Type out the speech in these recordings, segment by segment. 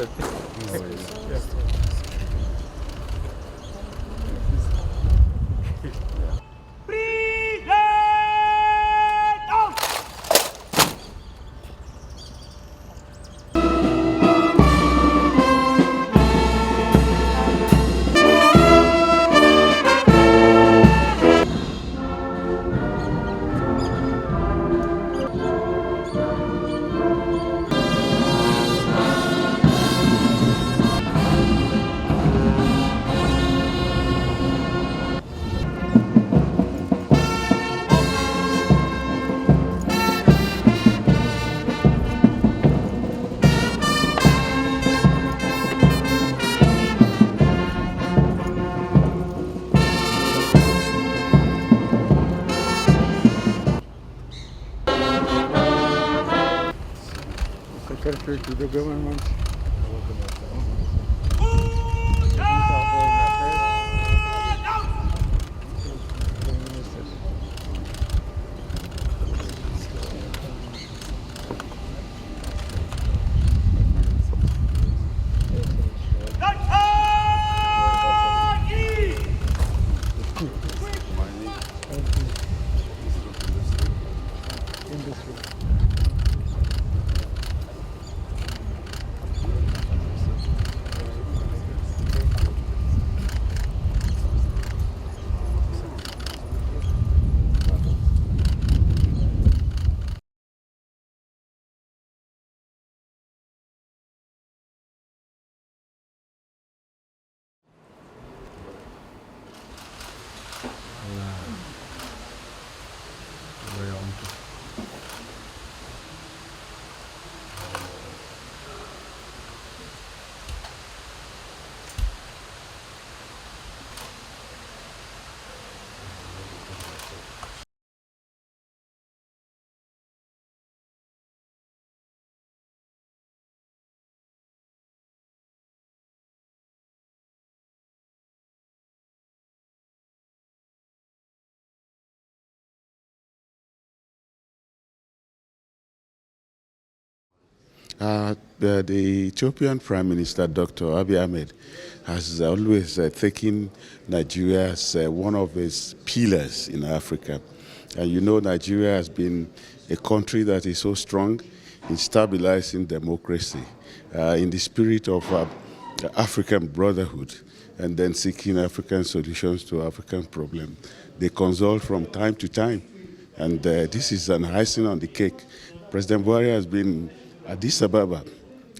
good. Secretary to the government. The Ethiopian Prime Minister, Dr. Abiy Ahmed, has always taken Nigeria as one of his pillars in Africa. And you know, Nigeria has been a country that is so strong in stabilizing democracy, in the spirit of African brotherhood, and then seeking African solutions to African problems. They consult from time to time, and this is an icing on the cake. President Buhari has been Addis Ababa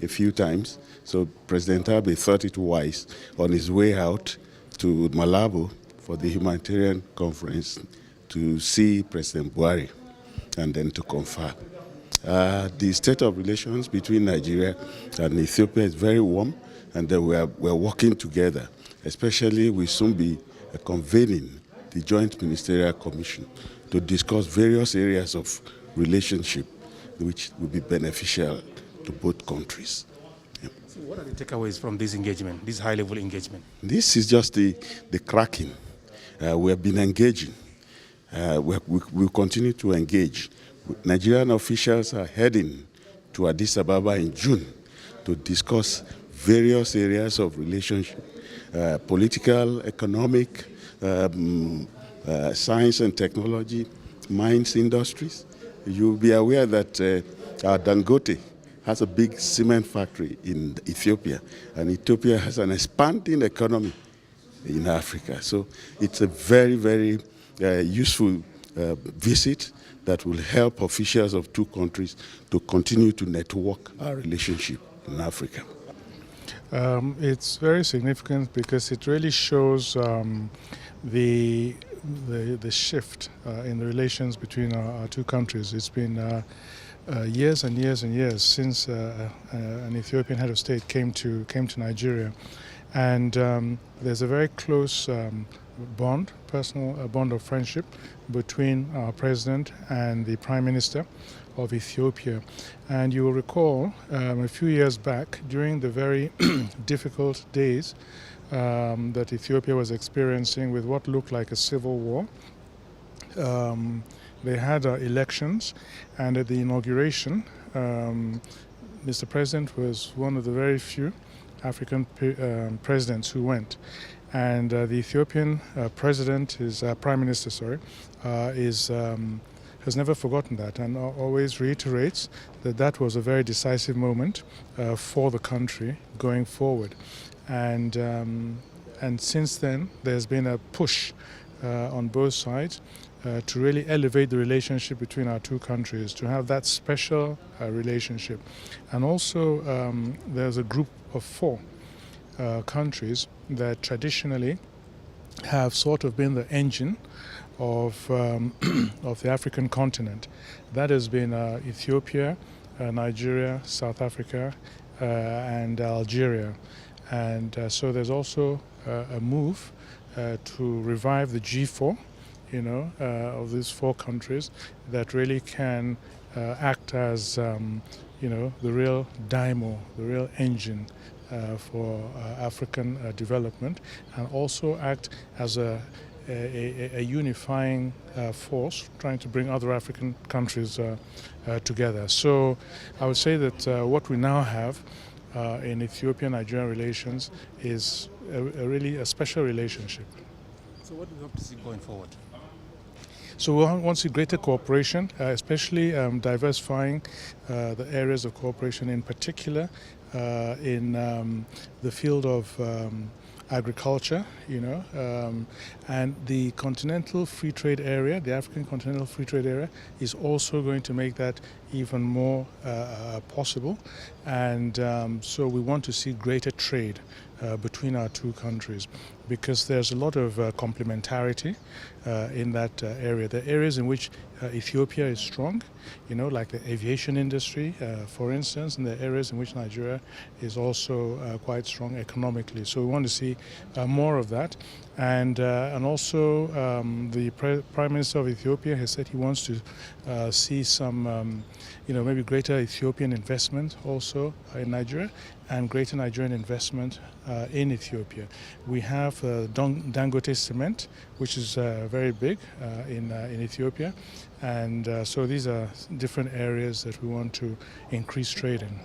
a few times, so President Abiy thought it wise on his way out to Malabo for the humanitarian conference to see President Buhari and then to confer. The state of relations between Nigeria and Ethiopia is very warm, and we're working together. Especially, we soon be convening the Joint Ministerial Commission to discuss various areas of relationship which will be beneficial to both countries. Yeah. So what are the takeaways from this engagement, this high-level engagement? This is just the cracking. We have been engaging. We'll continue to engage. Nigerian officials are heading to Addis Ababa in June to discuss various areas of relationship, political, economic, science and technology, mines industries. You'll be aware that our Dangote has a big cement factory in Ethiopia, and Ethiopia has an expanding economy in Africa. So it's a very, very useful visit that will help officials of two countries to continue to network our relationship in Africa. It's very significant because it really shows the shift in the relations between our two countries. It's been years and years and years since an Ethiopian head of state came to Nigeria, and there's a very close personal bond of friendship between our president and the Prime Minister of Ethiopia. And you will recall a few years back, during the very difficult days that Ethiopia was experiencing with what looked like a civil war, they had elections, and at the inauguration, Mr. President was one of the very few African presidents who went. And the Ethiopian president, his prime minister, has never forgotten that and always reiterates that that was a very decisive moment for the country going forward. And since then, there's been a push on both sides to really elevate the relationship between our two countries, to have that special relationship. And also, there's a group of 4 countries that traditionally have sort of been the engine of the African continent. That has been Ethiopia, Nigeria, South Africa, and Algeria. And so there's also a move to revive the G4, of these 4 countries that really can act as, the real dynamo, the real engine for African development, and also act as a unifying force trying to bring other African countries together. So I would say that what we now have in Ethiopia-Nigerian relations is really a special relationship. So what do we hope to see going forward? So we want to see greater cooperation, especially diversifying the areas of cooperation, in particular in the field of agriculture, and the continental free trade area, the African continental free trade area, is also going to make that even more possible. And so we want to see greater trade between our two countries, because there's a lot of complementarity in that area. The areas in which Ethiopia is strong, like the aviation industry, for instance, and the areas in which Nigeria is also quite strong economically. So we want to see more of that. And also the Prime Minister of Ethiopia has said he wants to see some, maybe greater Ethiopian investment also in Nigeria, and greater Nigerian investment in Ethiopia. We have Dangote cement, which is very big in Ethiopia, and so these are different areas that we want to increase trade in.